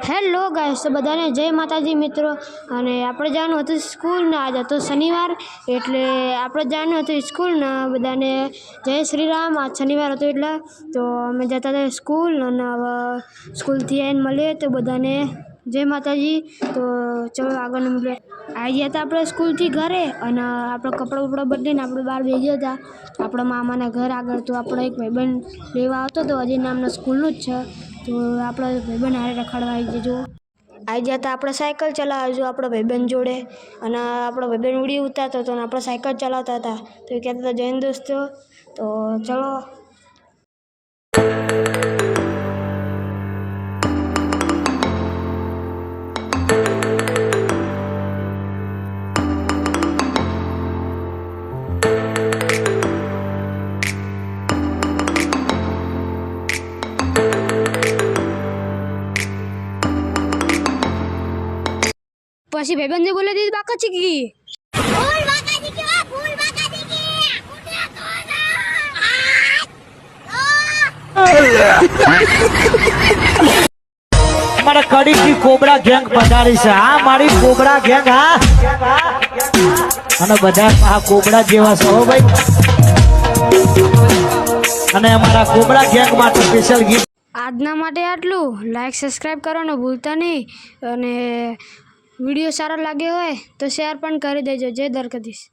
Hello guys, તો બધાને જય માતાજી મિત્રો. અને આપણે જવાનું હતું સ્કૂલને. આજે હતો શનિવાર, એટલે આપણે જવાનું હતું સ્કૂલને. બધાને જય શ્રી રામ. આજ શનિવાર હતો એટલે તો અમે જતા હતા સ્કૂલ. અને હવે સ્કૂલથી આવીને મળીએ તો બધાને જય માતાજી. તો ચલો આગળનું મળીએ. આવી ગયા હતા આપણે સ્કૂલથી ઘરે, અને આપણે કપડાં બપડા બદલીને આપણે બહાર બેસી ગયા હતા આપણા મામાના ઘર આગળ. તો આપણો એક ભાઈબંધ લેવા આવતો હતો, હજી નામના સ્કૂલનું જ છે. તો આપણા ભાઈબંધ હારે રખડવા આવી જજો. આવી ગયા હતા આપણે સાયકલ ચલાવજો આપણા ભાઈબંધ જોડે. અને આપણો ભાઈબંધ ઉડી ઉતારતો હતો અને આપણે સાયકલ ચલાવતા હતા. તો એ કહેતા હતા જૈન દોસ્તો. તો ચલો. પછી ભાઈબંધે બોલે દીધી બાકા ચીકી અમારા કડી की कोबरा गैंग पधारी છે. હા મારી કોબરા ગેંગ. હા અને બધા આ કોબરા જેવા છો ભાઈ. અને અમારા કોબરા ગેંગ માટે સ્પેશિયલ ગીત. આજના માટે આટલું. લાઈક સબસ્ક્રાઈબ કરવાનું ભૂલતા નહીં. અને વિડીયો સારો લાગ્યો હોય તો શેર પણ કરી દેજો. જય દ્વારકાધીશ.